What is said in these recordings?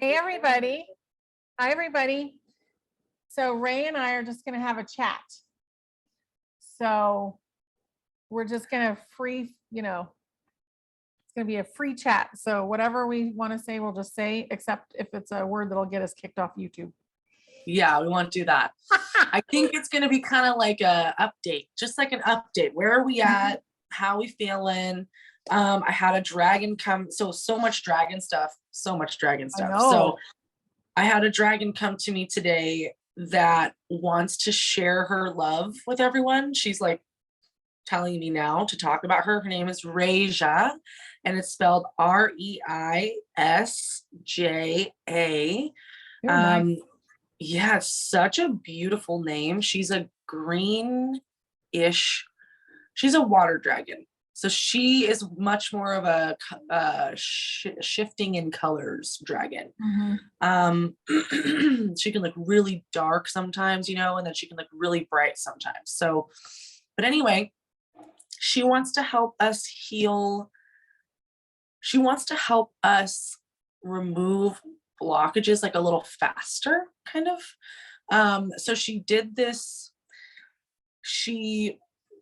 Hey, everybody. Hi, everybody. So Ray and I are just going to have a chat. So we're just going to it's going to be a free chat. So whatever we want to say, we'll just say, except if it's a word that'll get us kicked off YouTube. Yeah, we won't do that. I think it's going to be kind of like a update, just like an update. Where are we at? How we feeling? I had a dragon come. So much dragon stuff. So I had a dragon come to me today that wants to share her love with everyone. She's like telling me now to talk about her. Her name is Reija, and it's spelled Reisja. Nice. Yeah, it's such a beautiful name. She's a green-ish. She's a water dragon. So she is much more of a shifting in colors dragon. She can look really dark sometimes, and then she can look really bright sometimes. So, but anyway, she wants to help us heal. She wants to help us remove blockages like a little faster, kind of. So she did this.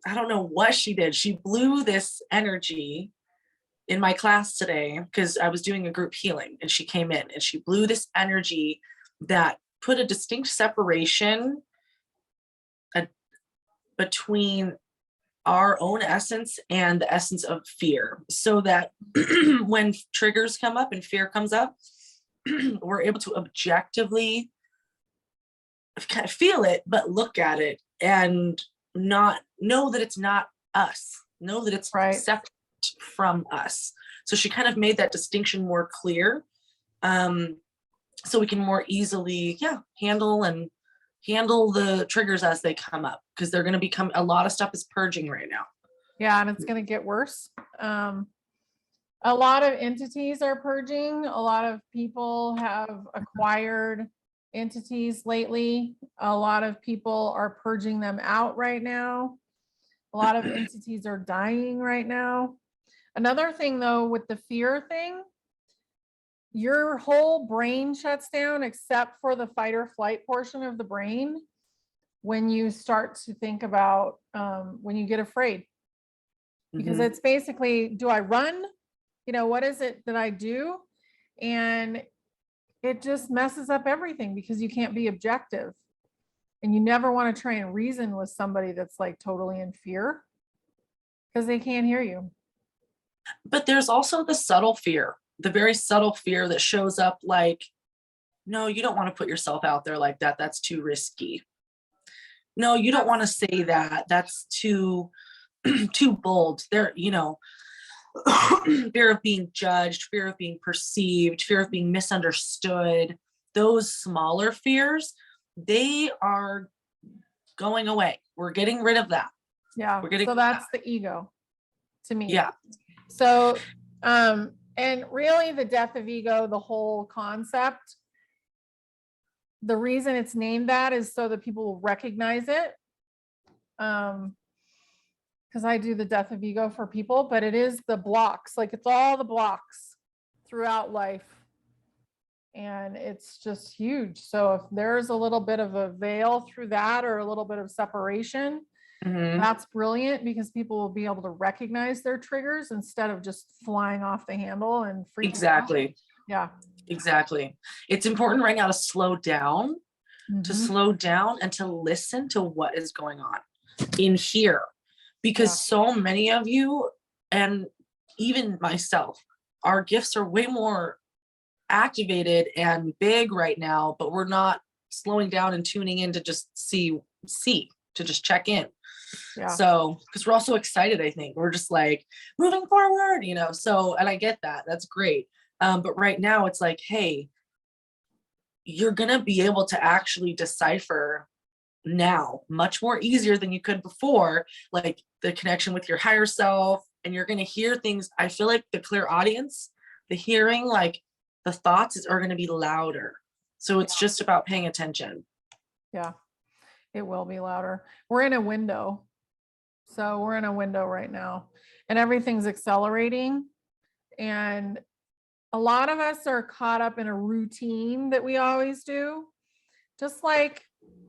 I don't know what she did. She blew this energy in my class today because I was doing a group healing, and she came in and she blew this energy that put a distinct separation between our own essence and the essence of fear, so that when triggers come up and fear comes up, we're able to objectively kind of feel it, but look at it and not know that it's not us, know that it's separate from us. So she kind of made that distinction more clear, so we can more easily handle the triggers as they come up, because they're going to become, a lot of stuff is purging right now. Yeah, and it's going to get worse. A lot of entities are purging. A lot of people have acquired entities lately. A lot of people are purging them out right now. A lot of entities are dying right now. Another thing, though, with the fear thing, your whole brain shuts down except for the fight or flight portion of the brain when you start to think about when you get afraid. Because it's basically, do I run? What is it that I do? And it just messes up everything because you can't be objective. And you never want to try and reason with somebody that's like totally in fear because they can't hear you. But there's also the subtle fear, the very subtle fear that shows up like, no, you don't want to put yourself out there like that. That's too risky. No, you don't want to say that. That's too bold. There, fear of being judged, fear of being perceived, fear of being misunderstood. Those smaller fears, they are going away. We're getting rid of that. Yeah. So that's the ego to me. Yeah. So, and really the death of ego, the whole concept, the reason it's named that is so that people will recognize it. Because I do the death of ego for people, but it is the blocks, like it's all the blocks throughout life. And it's just huge. So if there's a little bit of a veil through that or a little bit of separation, that's brilliant, because people will be able to recognize their triggers instead of just flying off the handle and freaking Exactly. out. Yeah. Exactly. It's important right now to slow down, and to listen to what is going on in here, because so many of you, and even myself, our gifts are way more activated and big right now, but we're not slowing down and tuning in to just see, to just check in. So, because we're also excited, I think we're just like moving forward, so, and I get that, that's great. But right now it's like, hey, you're going to be able to actually decipher now much more easier than you could before, like the connection with your higher self, and you're going to hear things. I feel like the clear audience, the hearing, like the thoughts are going to be louder. So it's just about paying attention. Yeah, it will be louder. We're in a window. So we're in a window right now, and everything's accelerating. And a lot of us are caught up in a routine that we always do. Just like,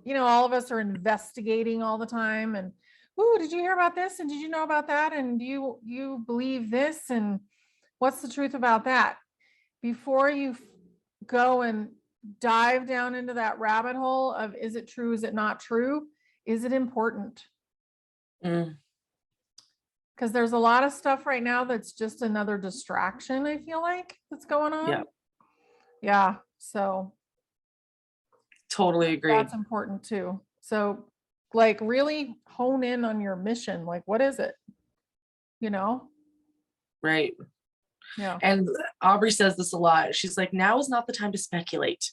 all of us are investigating all the time and, ooh, did you hear about this? And did you know about that? And do you believe this? And what's the truth about that? Before you go and dive down into that rabbit hole of, is it true? Is it not true? Is it important? Mm. Because there's a lot of stuff right now that's just another distraction, I feel like, that's going on. Yeah. Yeah. So Totally agree. that's important too. So like really hone in on your mission. Like, what is it? Right. Yeah. And Aubrey says this a lot. She's like, now is not the time to speculate.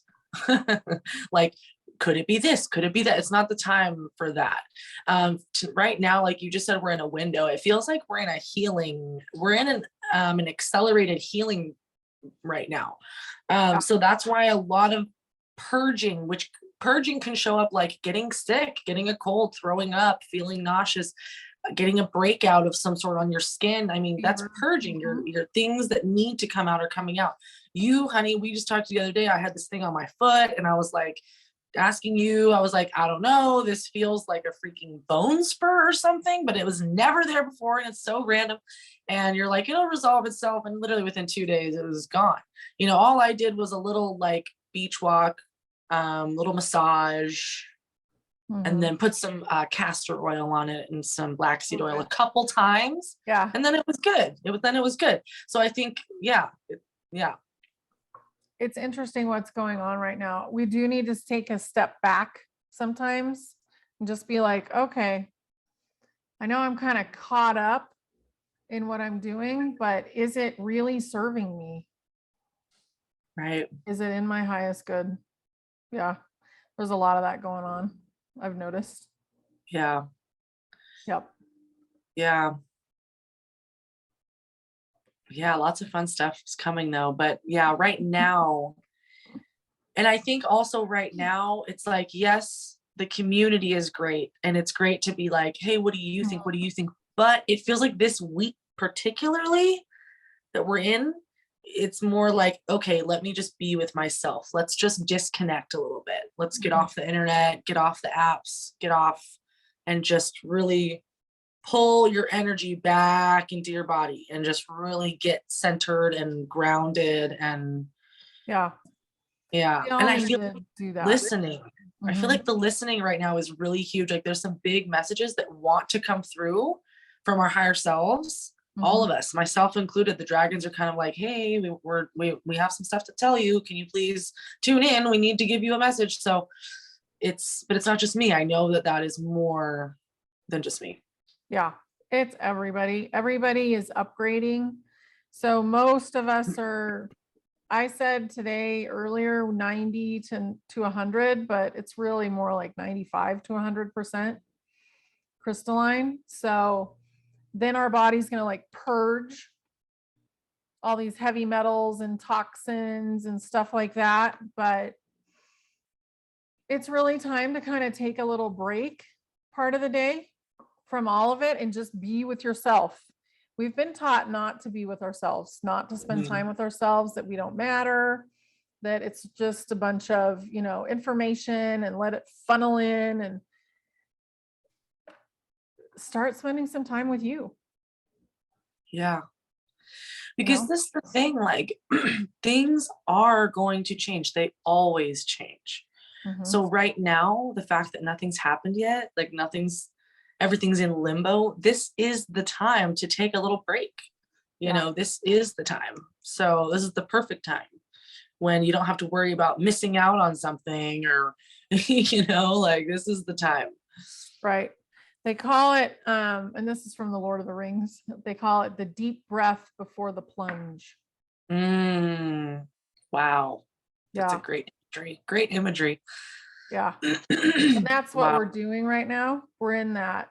Like, could it be this? Could it be that? It's not the time for that. Right now, like you just said, we're in a window. It feels like we're in a healing, we're in an accelerated healing right now. So that's why a lot of purging, which purging can show up like getting sick, getting a cold, throwing up, feeling nauseous, getting a breakout of some sort on your skin. I mean, that's purging. Your things that need to come out are coming out. You, honey, we just talked the other day. I had this thing on my foot and I was like asking you, I was like, I don't know, this feels like a freaking bone spur or something, but it was never there before and it's so random. And you're like, it'll resolve itself. And literally within 2 days, it was gone. All I did was a little like beach walk, little massage, and then put some castor oil on it and some black seed oil a couple times. Yeah. And then it was good. It was good. So I think, yeah. It's interesting what's going on right now. We do need to take a step back sometimes and just be like, okay, I know I'm kind of caught up in what I'm doing, but is it really serving me? Right. Is it in my highest good? Yeah. There's a lot of that going on, I've noticed. Yeah. Yep. Yeah. Yeah, lots of fun stuff is coming though. But yeah, right now, and I think also right now, it's like, yes, the community is great. And it's great to be like, hey, what do you think? What do you think? But it feels like this week, particularly that we're in, it's more like, okay, let me just be with myself. Let's just disconnect a little bit. Let's get off the internet, get off the apps, get off and just really pull your energy back into your body and just really get centered and grounded. And yeah, and I feel do that. Listening, I feel like the listening right now is really huge. Like there's some big messages that want to come through from our higher selves. All of us, myself included. The dragons are kind of like, hey, we have some stuff to tell you, can you please tune in, we need to give you a message. So it's not just me. I know that is more than just me. Yeah, it's everybody. Everybody is upgrading. So most of us are, I said today earlier, 90 to 100, but it's really more like 95 to 100% crystalline. So then our body's going to like purge all these heavy metals and toxins and stuff like that. But it's really time to kind of take a little break part of the day from all of it and just be with yourself. We've been taught not to be with ourselves, not to spend time with ourselves, that we don't matter, that it's just a bunch of, information, and let it funnel in and start spending some time with you. Yeah. Because this is the thing, like things are going to change. They always change. So right now, the fact that nothing's happened yet, like everything's in limbo, this is the time to take a little break. This is the time. So this is the perfect time when you don't have to worry about missing out on something or, like this is the time. Right. They call it, and this is from the Lord of the Rings, they call it the deep breath before the plunge. Wow. That's a great imagery. Yeah. And that's what Wow. we're doing right now. We're in that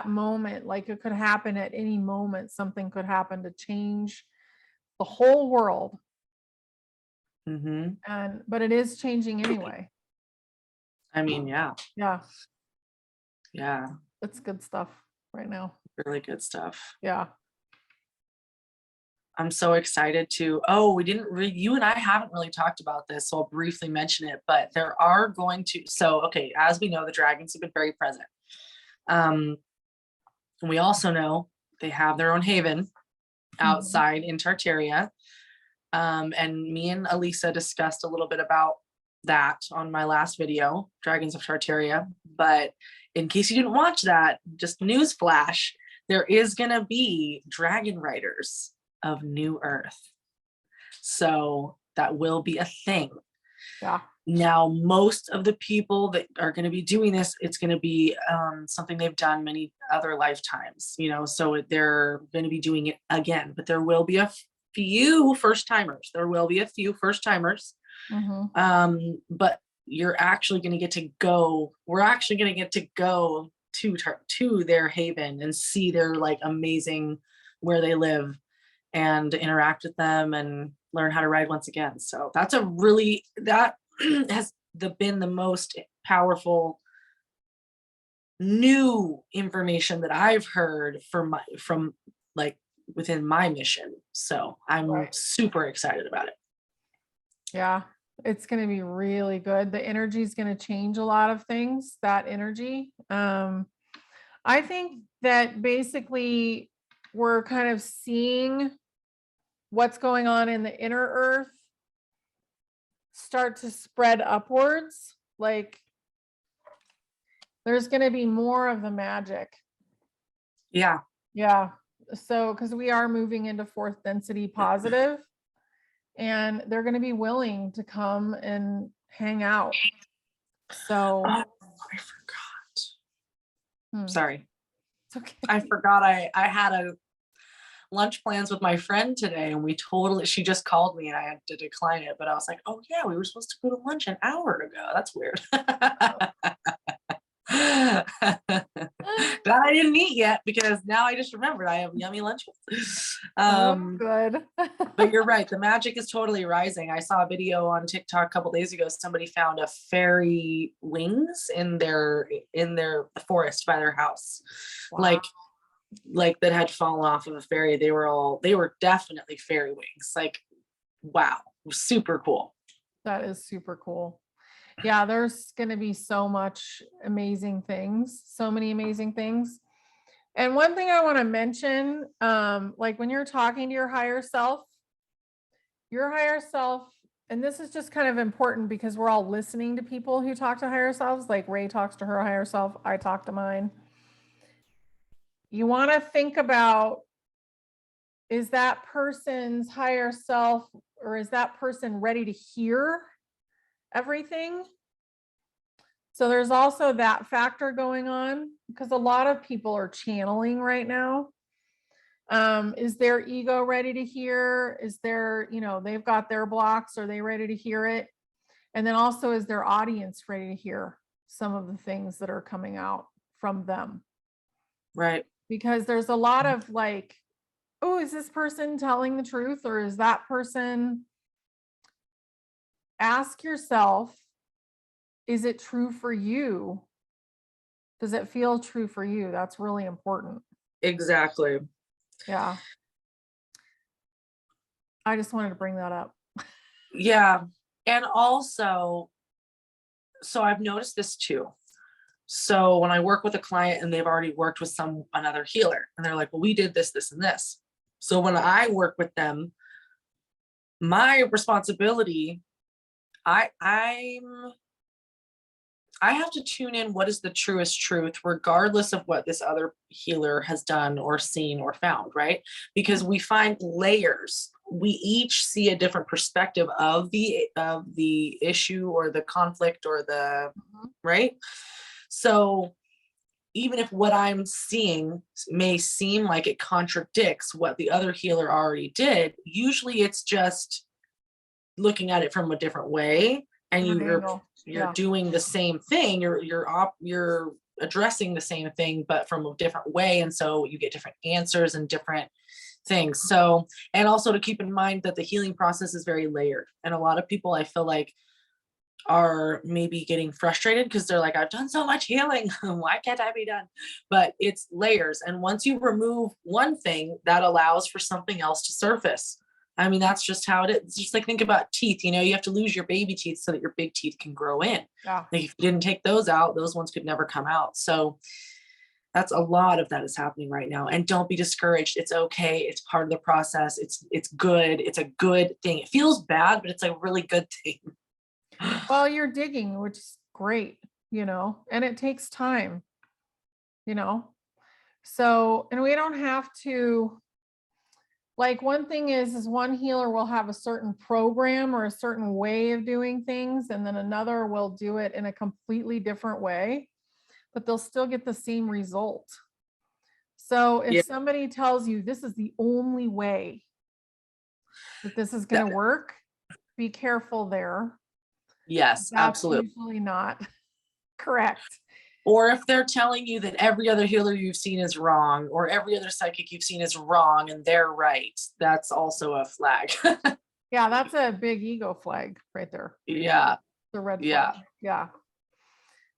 moment. Like it could happen at any moment. Something could happen to change the whole world. But it is changing anyway. I mean, yeah. It's good stuff right now. Really good stuff. Yeah. I'm so excited to, we didn't you and I haven't really talked about this, so I'll briefly mention it, but there are going to, okay, as we know, the dragons have been very present. And we also know they have their own haven outside in Tartaria. And me and Alisa discussed a little bit about that on my last video, Dragons of Tartaria. But in case you didn't watch that, just news flash, there is going to be dragon riders of New Earth. So that will be a thing. Yeah. Now, most of the people that are going to be doing this, it's going to be something they've done many other lifetimes, so they're going to be doing it again, but there will be a few first timers. But you're actually going to get to go. We're actually going to get to go to their haven and see their amazing where they live and interact with them and learn how to ride once again. So that's that has been the most powerful new information that I've heard from within my mission. So I'm super excited about it. Yeah, it's going to be really good. The energy is going to change a lot of things, that energy. I think that basically we're kind of seeing what's going on in the inner earth start to spread upwards. There's going to be more of the magic. Yeah. Yeah. So, because we are moving into fourth density positive, and they're going to be willing to come and hang out. So, I forgot. Sorry. It's okay. I forgot I had a lunch plans with my friend today, and she just called me and I had to decline it, but I was like, oh yeah, we were supposed to go to lunch an hour ago. That's weird. Glad I didn't eat yet, because now I just remembered I have yummy lunch. Good. But you're right, the magic is totally rising. I saw a video on TikTok a couple days ago. Somebody found a fairy wings in the forest by their house. Wow. Like that had fallen off of a fairy. They were definitely fairy wings. Wow, super cool. That is super cool. Yeah, there's going to be so much amazing things, so many amazing things. And one thing I want to mention, when you're talking to your higher self, and this is just kind of important because we're all listening to people who talk to higher selves, like Ray talks to her higher self, I talk to mine. You want to think about, is that person's higher self, or is that person ready to hear everything? So there's also that factor going on, because a lot of people are channeling right now. Is their ego ready to hear? Is they've got their blocks, are they ready to hear it? And then also, is their audience ready to hear some of the things that are coming out from them? Right. Because there's a lot of oh, is this person telling the truth, or is that person? Ask yourself, is it true for you? Does it feel true for you? That's really important. Exactly. Yeah. I just wanted to bring that up. Yeah. And also, so I've noticed this too. So when I work with a client and they've already worked with another healer, and they're like, well, we did this, this, and this. So when I work with them, my responsibility, I have to tune in what is the truest truth, regardless of what this other healer has done or seen or found, right? Because we find layers. We each see a different perspective of the issue or the conflict or the, right? So even if what I'm seeing may seem like it contradicts what the other healer already did, usually it's just looking at it from a different way, and you're doing the same thing. You're addressing the same thing, but from a different way. And so you get different answers and different things. So, and also to keep in mind that the healing process is very layered. And a lot of people, I feel like, are maybe getting frustrated because they're like, I've done so much healing. Why can't I be done? But it's layers. And once you remove one thing, that allows for something else to surface. I mean, that's just how it is. It's just like, think about teeth, you know, you have to lose your baby teeth so that your big teeth can grow in. Yeah. Like if you didn't take those out, those ones could never come out. So that's a lot of that is happening right now. And don't be discouraged. It's okay. It's part of the process. It's good. It's a good thing. It feels bad, but it's a really good thing. Well, you're digging, which is great, you know, and it takes time, you know. So, and we don't have to, like, one thing is one healer will have a certain program or a certain way of doing things, and then another will do it in a completely different way, but they'll still get the same result. So if Yeah. somebody tells you this is the only way that this is going to work, be careful there. Yes, That's absolutely. usually not correct. Or if they're telling you that every other healer you've seen is wrong, or every other psychic you've seen is wrong and they're right, that's also a flag. Yeah, that's a big ego flag right there. Yeah. The red flag. Yeah. Yeah.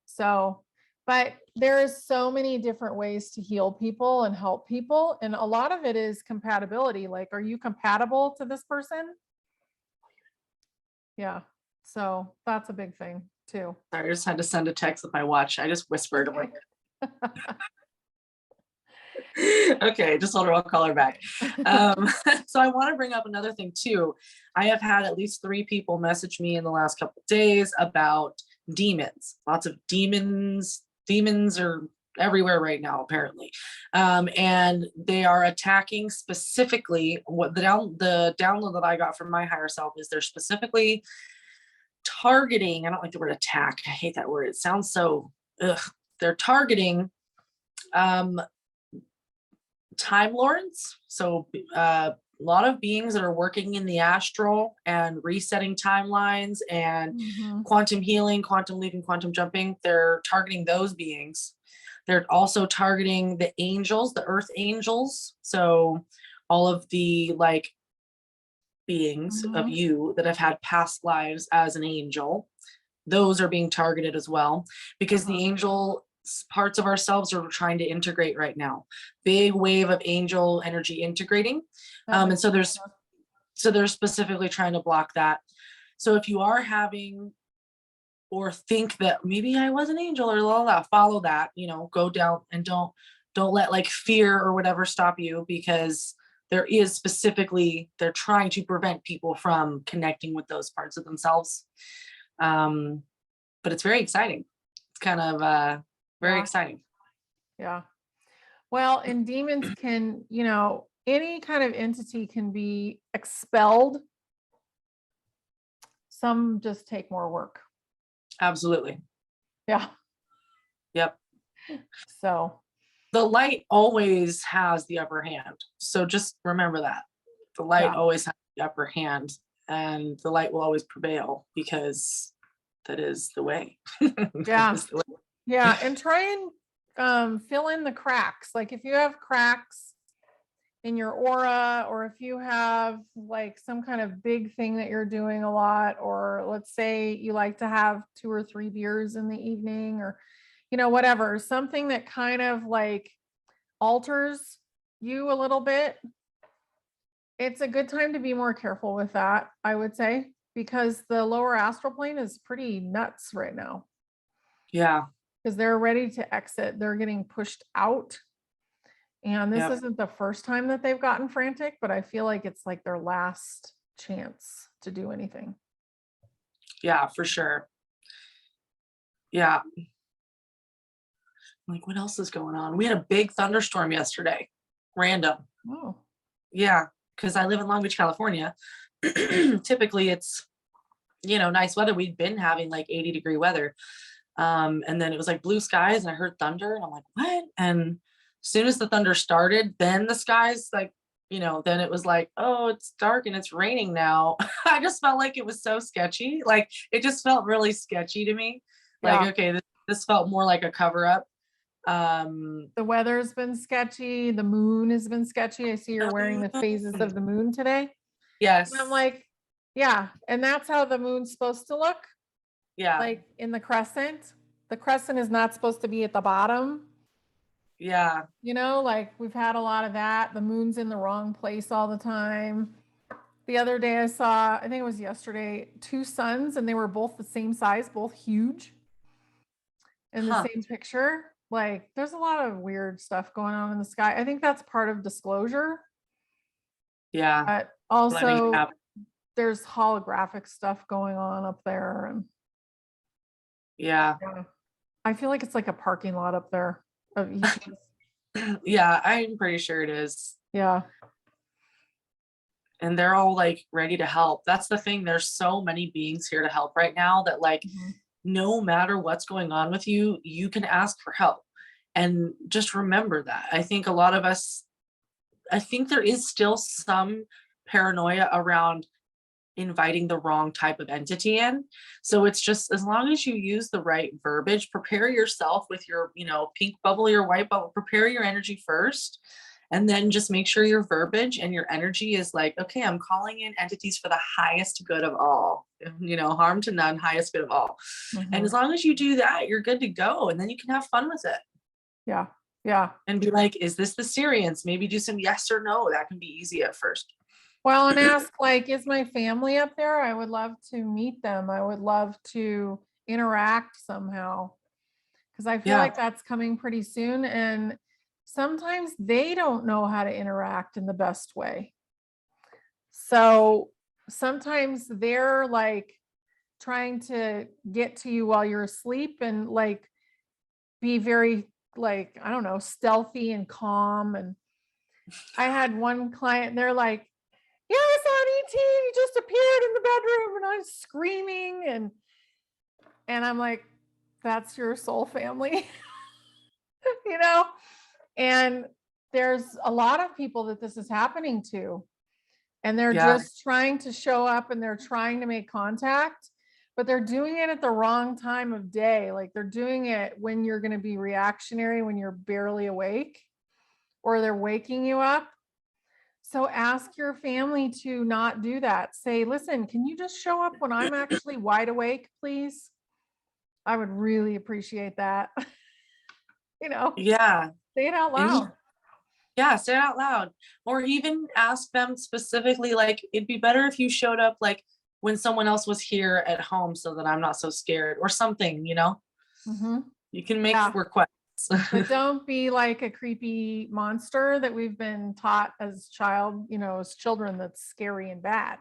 So, but there is so many different ways to heal people and help people. And a lot of it is compatibility. Like, are you compatible to this person? Yeah. So that's a big thing too. Sorry, I just had to send a text with my watch. I just whispered. I'm like, okay, just told her I'll call her back. So I want to bring up another thing too. I have had at least 3 people message me in the last couple of days about demons. Lots of demons. Demons are everywhere right now, apparently. And they are attacking specifically what the download that I got from my higher self is they're specifically targeting. I don't like the word attack. I hate that word. It sounds so ugh. They're targeting time lords. So a lot of beings that are working in the astral and resetting timelines and quantum healing, quantum leaping, quantum jumping. They're targeting those beings. They're also targeting the angels, the earth angels. So all of the like beings of you that have had past lives as an angel, those are being targeted as well, because the angel parts of ourselves are trying to integrate right now. Big wave of angel energy integrating. And so they're specifically trying to block that. So if you are having or think that maybe I was an angel or la la, follow that, you know, go down and don't let like fear or whatever stop you, because there is specifically, they're trying to prevent people from connecting with those parts of themselves. But it's very exciting. It's kind of very exciting. Yeah. Well, and demons can, you know, any kind of entity can be expelled. Some just take more work. Absolutely. Yeah. Yep. So the light always has the upper hand. So just remember that. The light always has the upper hand, and the light will always prevail, because that is the way. Yeah. Yeah. And try and fill in the cracks. Like if you have cracks in your aura, or if you have like some kind of big thing that you're doing a lot, or let's say you like to have 2 or 3 beers in the evening, or, you know, whatever, something that kind of like alters you a little bit, it's a good time to be more careful with that, I would say, because the lower astral plane is pretty nuts right now. Yeah. Because they're ready to exit. They're getting pushed out. And this isn't the first time that they've gotten frantic, but I feel like it's like their last chance to do anything. Yeah, for sure. Yeah. Like, what else is going on? We had a big thunderstorm yesterday. Random. Oh. Yeah, because I live in Long Beach, California. Typically it's, you know, nice weather. We'd been having like 80-degree weather. And then it was like blue skies and I heard thunder and I'm like, what? And as soon as the thunder started, then the skies, like, you know, then it was like, oh, it's dark and it's raining now. I just felt like it was so sketchy. Like it just felt really sketchy to me. Like, okay, this felt more like a cover up. The weather's been sketchy. The moon has been sketchy. I see you're wearing the phases of the moon today. Yes. And I'm like, yeah. And that's how the moon's supposed to look. Yeah. like in the crescent. The crescent is not supposed to be at the bottom. Yeah. You know, like we've had a lot of that. The moon's in the wrong place all the time. The other day I saw, I think it was yesterday, two suns and they were both the same size, both huge in the Huh. same picture. Like there's a lot of weird stuff going on in the sky. I think that's part of disclosure, Yeah. but Letting it also happen. there's holographic stuff going on up there. And Yeah. yeah, I feel like it's like a parking lot up there of ETs. Yeah, I'm pretty sure it is. Yeah. And they're all like ready to help. That's the thing. There's so many beings here to help right now that like Mhm. no matter what's going on with you, you can ask for help. And just remember that. I think a lot of us, I think there is still some paranoia around inviting the wrong type of entity in. So it's just as long as you use the right verbiage, prepare yourself with your, you know, pink bubble, your white bubble, prepare your energy first. And then just make sure your verbiage and your energy is like, okay, I'm calling in entities for the highest good of all, you know, harm to none, highest good of all. And Mhm. as long as you do that, you're good to go. And then you can have fun with it Yeah. Yeah. and be like, is this the Syrians? Maybe do some yes or no. That can be easy at first. Well, and ask like, is my family up there? I would love to meet them. I would love to interact somehow because I feel Yeah. like that's coming pretty soon. And sometimes they don't know how to interact in the best way. So sometimes they're like trying to get to you while you're asleep and like be very like, I don't know, stealthy and calm. And I had one client, they're like, yeah, I saw an ET. He just appeared in the bedroom and I was screaming and I'm like, that's your soul family, you know? And there's a lot of people that this is happening to, and they're Yeah. just trying to show up and they're trying to make contact, but they're doing it at the wrong time of day. Like they're doing it when you're going to be reactionary, when you're barely awake, or they're waking you up. So ask your family to not do that. Say, listen, can you just show up when I'm actually wide awake, please? I would really appreciate that. You know, Yeah. say it out And loud. yeah, say it out loud. Or even ask them specifically, like, it'd be better if you showed up like when someone else was here at home so that I'm not so scared or something, you know? Mhm. You can make Yeah. requests. But don't be like a creepy monster that we've been taught as child, you know, as children, that's scary and bad.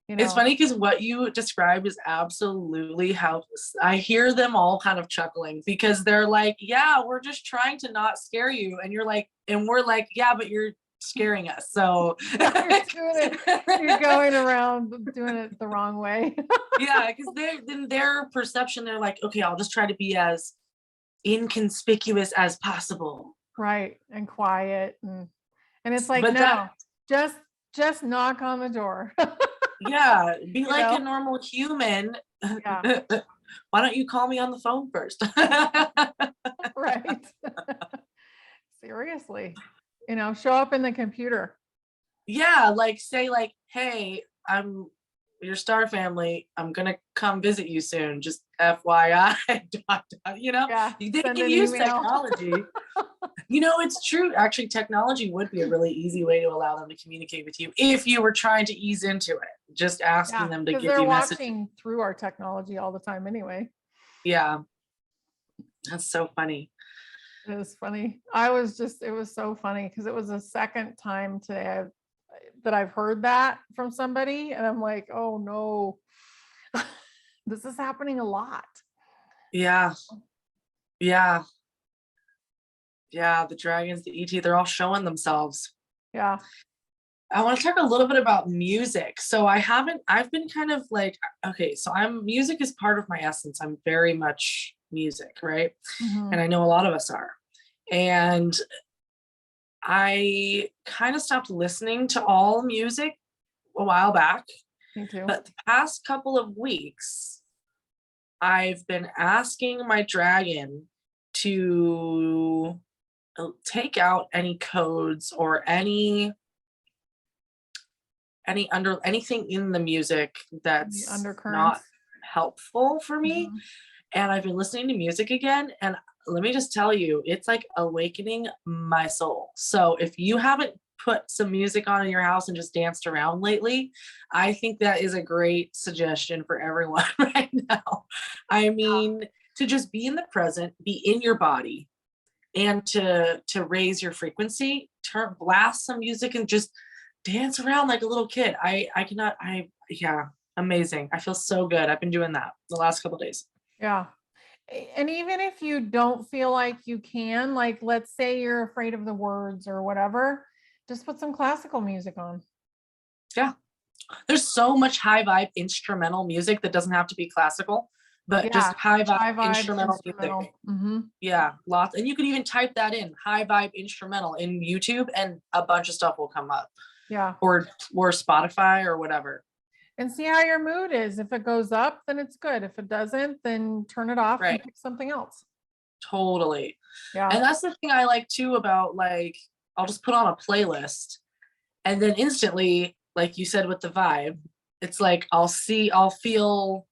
You It's know, funny because what you described is absolutely how I hear them all kind of chuckling because they're like, yeah, we're just trying to not scare you. And you're like, and we're like, yeah, but you're scaring us. So you're doing it, you're going around doing it the wrong way. yeah, because they in their perception, they're like, okay, I'll just try to be as inconspicuous as possible. Right. And quiet. And it's like, But that, no, just just knock on the door. yeah, be You like a know? normal human. Yeah. Why don't you call me on the phone first? Right. Seriously. You know, show up in the computer. Yeah, like say like, hey, I'm your star family. I'm gonna come visit you soon. Just FYI, dot, dot, you know, Yeah. they Send can an use email. technology. You know, it's true. Actually, technology would be a really easy way to allow them to communicate with you if you were trying to ease into it. Just asking Yeah. them to Because give they're you messages. watching through our technology all the time anyway. Yeah, that's so funny. It was funny. I was just, it was so funny because it was the second time today that I've heard that from somebody. And I'm like, oh no, this is happening a lot. Yeah, yeah, yeah. The dragons, the ET, they're all showing themselves. Yeah. I want to talk a little bit about music. So I've been kind of like, okay, so music is part of my essence. I'm very much music, right? And Mhm. I know a lot of us are. And I kind of stopped listening to all music a while back, Me too. but the past couple of weeks, I've been asking my dragon to take out any codes or anything in the music The that's not undercurrents. helpful for me. Mhm. And I've been listening to music again. And let me just tell you, it's like awakening my soul. So if you haven't put some music on in your house and just danced around lately, I think that is a great suggestion for everyone right now. I mean, to just be in the present, be in your body, and to raise your frequency, blast some music and just dance around like a little kid. I cannot, yeah, amazing. I feel so good. I've been doing that the last couple days. Yeah. And even if you don't feel like you can, like, let's say you're afraid of the words or whatever, just put some classical music on. Yeah. There's so much high vibe instrumental music that doesn't have to be classical, but just Yeah. high vibe High vibe instrumental music. instrumental. Mm-hmm. Yeah, lots. And you could even type that in, high vibe instrumental, in YouTube, and a bunch of stuff will come up. Yeah. Or Spotify or whatever. And see how your mood is. If it goes up, then it's good. If it doesn't, then turn it off and Right. pick something else. Totally. Yeah. And that's the thing I like too about, like, I'll just put on a playlist and then instantly, like you said with the vibe, it's like I'll feel,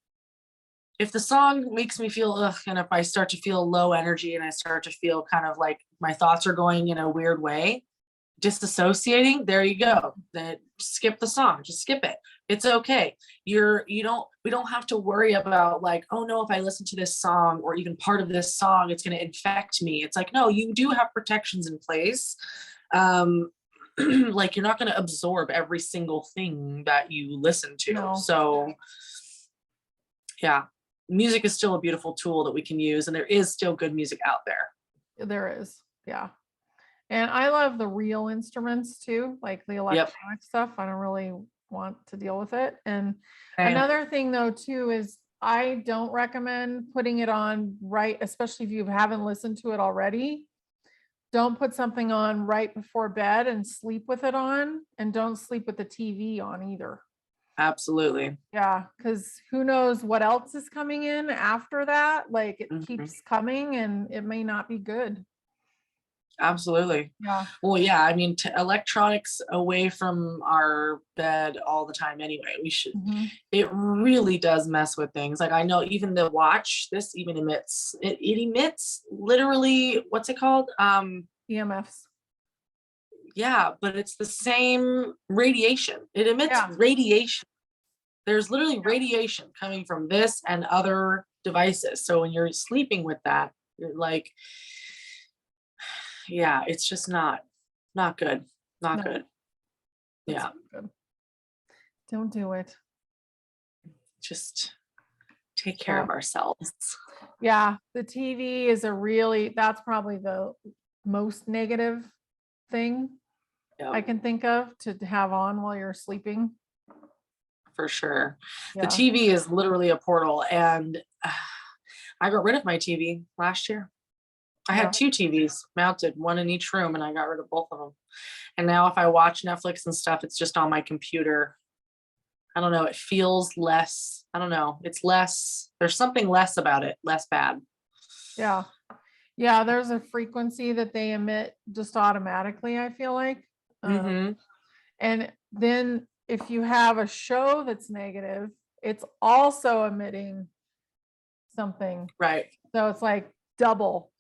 if the song makes me feel ugh, and if I start to feel low energy and I start to feel kind of like my thoughts are going in a weird way, disassociating, there you go. Then skip the song, just skip it. It's okay. We don't have to worry about, like, oh no, if I listen to this song or even part of this song, it's going to infect me. It's like, no, you do have protections in place. Like, you're not going to absorb every single thing that you listen to. No. So yeah, music is still a beautiful tool that we can use, and there is still good music out there. There is. Yeah. And I love the real instruments too, like the electronic stuff. I don't really want to deal with it. And another thing though too is I don't recommend putting it on right, especially if you haven't listened to it already. Don't put something on right before bed and sleep with it on, and don't sleep with the TV on either. Absolutely. Yeah, because who knows what else is coming in after that. Like it keeps coming and it may not be good. Absolutely. Yeah. Well, yeah, I mean, electronics away from our bed all the time anyway. We should, it really does mess with things. Like, I know even the watch, this even emits, it emits literally, what's it called? EMFs. Yeah, but it's the same radiation. It emits radiation. There's literally radiation coming from this and other devices. So when you're sleeping with that, you're like, yeah, it's just not good. Not good. Yeah. Good. Don't do it. Just take care of ourselves. Yeah. The TV is that's probably the most negative thing I can think of to have on while you're sleeping. For sure. The TV is literally a portal, and I got rid of my TV last year. I had 2 TVs mounted, one in each room, and I got rid of both of them. And now if I watch Netflix and stuff, it's just on my computer. I don't know. It feels less, I don't know. It's less, there's something less about it, less bad. Yeah. Yeah. There's a frequency that they emit just automatically, I feel like. And then if you have a show that's negative, it's also emitting something. Right. So it's like double.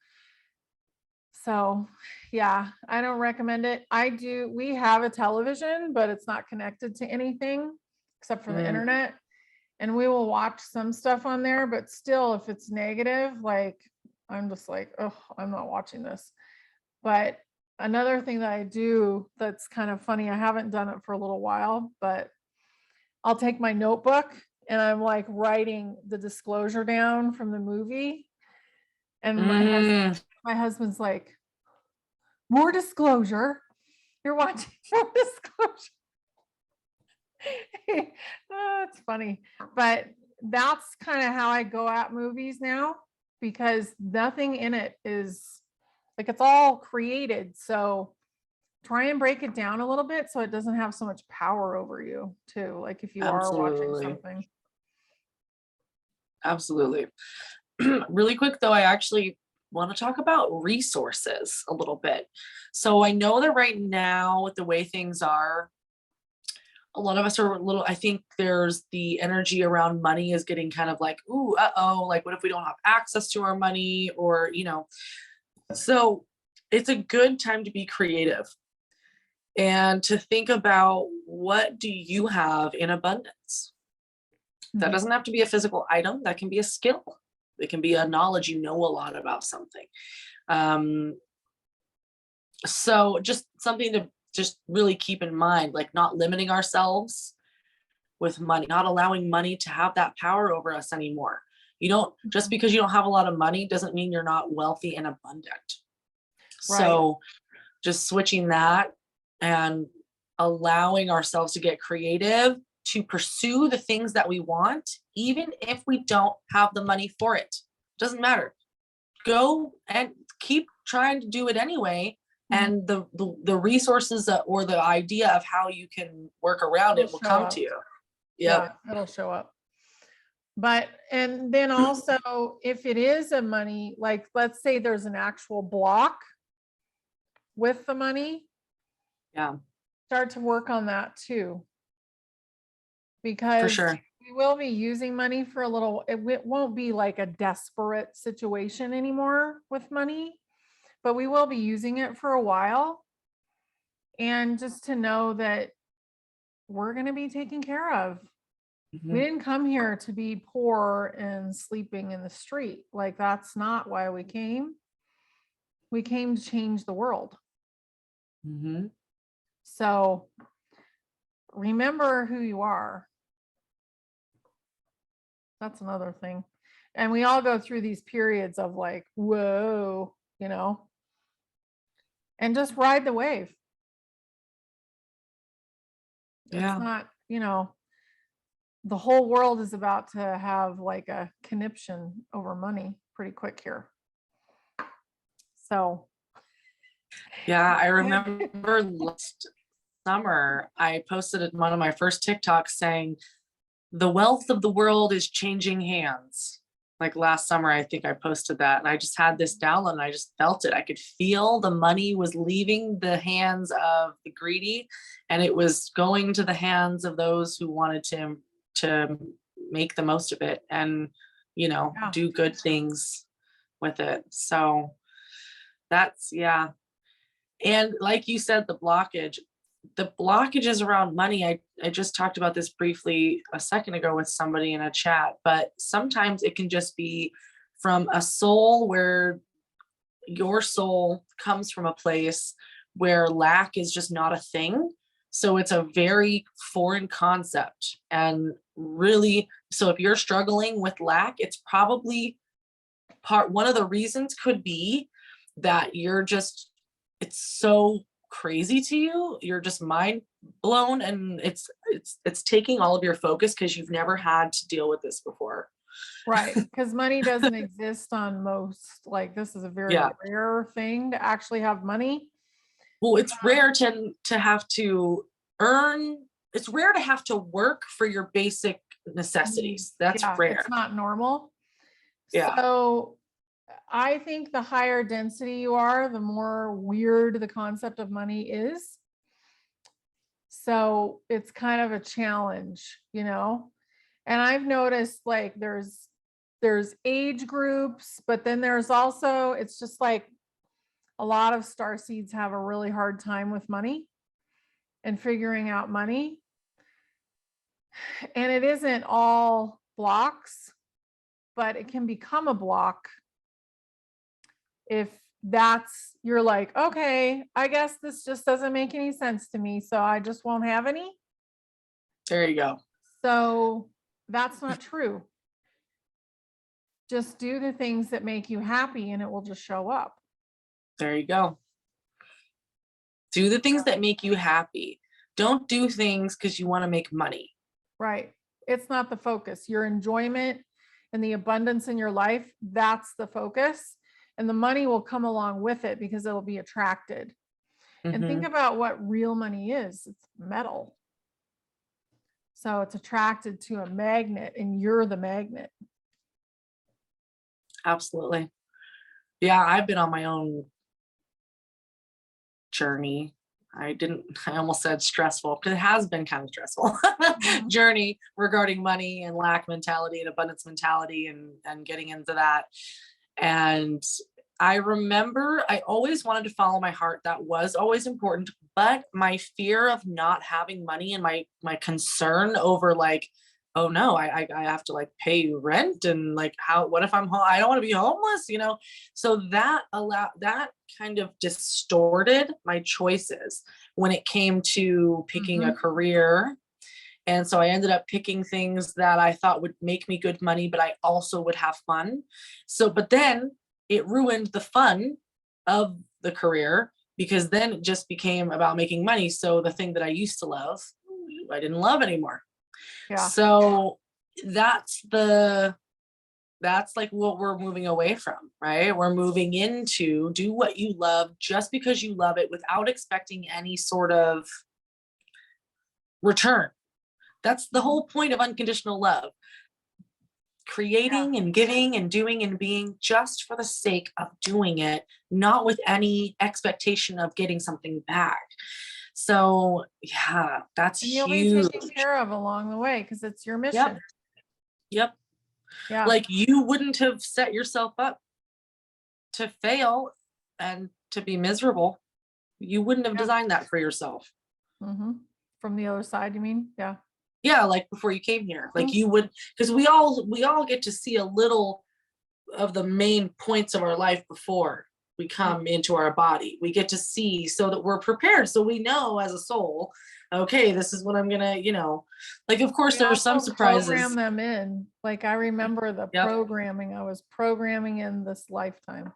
So yeah, I don't recommend it. We have a television, but it's not connected to anything except for the internet. And we will watch some stuff on there, but still, if it's negative, like, I'm just like, oh, I'm not watching this. But another thing that I do that's kind of funny, I haven't done it for a little while, but I'll take my notebook and I'm like writing the disclosure down from the movie. And my husband's like, more disclosure. You're watching more disclosure. Oh, it's funny. But that's kind of how I go at movies now, because nothing in it is like, it's all created. So try and break it down a little bit so it doesn't have so much power over you too. Like if you are watching something. Absolutely. Really quick though, I actually want to talk about resources a little bit. So I know that right now, with the way things are, a lot of us are a little, I think there's the energy around money is getting kind of like, ooh, uh-oh, like what if we don't have access to our money, or, so it's a good time to be creative and to think about, what do you have in abundance? That Mhm. doesn't have to be a physical item. That can be a skill. It can be a knowledge, a lot about something. So just something to just really keep in mind, like not limiting ourselves with money, not allowing money to have that power over us anymore. Just because you don't have a lot of money doesn't mean you're not wealthy and abundant. Right. So just switching that and allowing ourselves to get creative, to pursue the things that we want, even if we don't have the money for it. Doesn't matter. Go and keep trying to do it anyway. And the resources or the idea of how you can work around it will come to you. Yeah, it'll show up. But, and then also, if it is a money, like, let's say there's an actual block with the money, Yeah, start to work on that too. for Because sure. we will be using money for a little, it won't be like a desperate situation anymore with money, but we will be using it for a while. And just to know that we're going to be taken care of. We Mhm. didn't come here to be poor and sleeping in the street. Like, that's not why we came. We came to change the world. Mhm. So remember who you are. That's another thing. And we all go through these periods of like, whoa, and just ride the wave. It's Yeah. not, the whole world is about to have like a conniption over money pretty quick here. So Yeah, I remember last summer, I posted one of my first TikToks saying, the wealth of the world is changing hands. Like last summer, I think I posted that, and I just had this download and I just felt it. I could feel the money was leaving the hands of the greedy and it was going to the hands of those who wanted to make the most of it and, yeah. do good things with it. So that's, yeah. And like you said, the blockages around money, I just talked about this briefly a second ago with somebody in a chat, but sometimes it can just be from a soul where your soul comes from a place where lack is just not a thing. So it's a very foreign concept. And really, so if you're struggling with lack, it's probably one of the reasons could be that it's so crazy to you, you're just mind blown, and it's taking all of your focus because you've never had to deal with this before. Right, because money doesn't exist on most, like, this is a very Yeah, rare thing to actually have money. well, it's rare to have to earn, it's rare to have to work for your basic necessities. That's Yeah, rare. it's not normal. Yeah. So I think the higher density you are, the more weird the concept of money is. So it's kind of a challenge, And I've noticed, like, there's age groups, but then there's also, it's just like a lot of star seeds have a really hard time with money and figuring out money. And it isn't all blocks, but it can become a block if you're like, okay, I guess this just doesn't make any sense to me, so I just won't have any. There you go. So that's not true. Just do the things that make you happy and it will just show up. There you go. Do the things that make you happy. Don't do things because you want to make money. Right. It's not the focus. Your enjoyment and the abundance in your life, that's the focus. And the money will come along with it because it'll be attracted. And think about what real money is. It's metal. So it's attracted to a magnet and you're the magnet. Absolutely. Yeah, I've been on my own journey I almost said stressful, because it has been kind of stressful Mhm. journey regarding money and lack mentality and abundance mentality, and getting into that. And I remember I always wanted to follow my heart. That was always important. But my fear of not having money, and my concern over like, oh no, I have to like pay rent, and like what if I'm home? I don't want to be homeless, So that kind of distorted my choices when it came to picking a Mhm. career. And so I ended up picking things that I thought would make me good money, but I also would have fun. So, but then it ruined the fun of the career, because then it just became about making money. So the thing that I used to love, I didn't love anymore. Yeah. So that's like what we're moving away from, right? We're moving into do what you love just because you love it, without expecting any sort of return. That's the whole point of unconditional love. Yeah. Creating and giving and doing and being just for the sake of doing it, not with any expectation of getting something back. So yeah, that's And you'll be huge. taken care of along the way because it's your Yep. mission. Yep. Yeah. Like, you wouldn't have set yourself up to fail and to be miserable. You wouldn't have Yeah. designed that for yourself. Mm-hmm. From the other side, you mean? Yeah. Yeah, like before you came here. Like Mhm. you would, because we all get to see a little of the main points of our life before we come into our body. We get to see, so that we're prepared, so we know as a soul, okay, this is what I'm gonna, like, of course We there's some also program surprises. them in. Like I remember the Yep. programming. I was programming in this lifetime.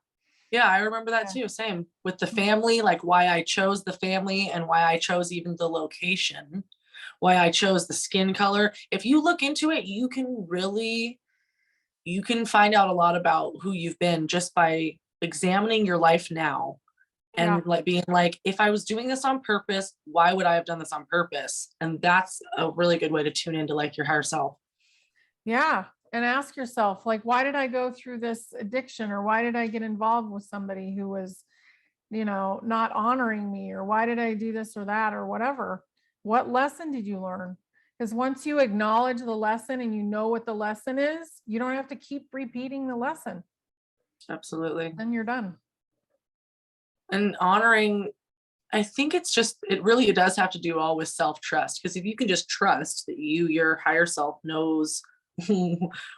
Yeah, I remember that Yeah. too. Same with the family, like why I chose the family, and why I chose even the location, why I chose the skin color. If you look into it, you can find out a lot about who you've been just by examining your life now, Yeah. and like being like, if I was doing this on purpose, why would I have done this on purpose? And that's a really good way to tune into like your higher self. Yeah. And ask yourself, like, why did I go through this addiction? Or why did I get involved with somebody who was, not honoring me? Or why did I do this or that or whatever? What lesson did you learn? Because once you acknowledge the lesson and you know what the lesson is, you don't have to keep repeating the lesson. Absolutely. Then you're done. And honoring, I think it really does have to do all with self-trust. Because if you can just trust that your higher self knows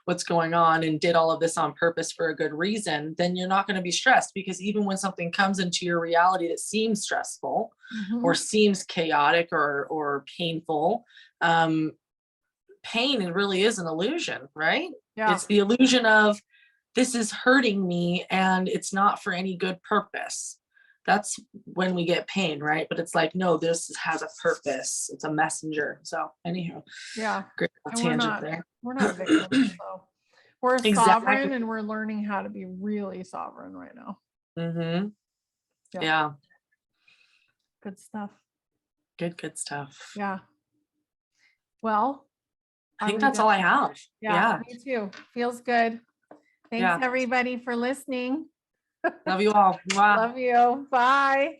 what's going on and did all of this on purpose for a good reason, then you're not going to be stressed. Because even when something comes into your reality that seems stressful or Mhm. seems chaotic or painful, pain, it really is an illusion, right? Yeah. It's the illusion of, this is hurting me and it's not for any good purpose. That's when we get pain, right? But it's like, no, this has a purpose. It's a messenger. So anyhow, Yeah. great little And tangent there. we're not victims. So we're Exactly. sovereign and we're learning how to be really sovereign right now. Mm-hmm. Yeah. Yeah. Good stuff. Good stuff. Yeah. Well, I are think we that's all done? I have. Yeah, Yeah. me too. Feels good. Thanks Yeah. everybody for listening. Love you all. Mwah. Love you. Bye.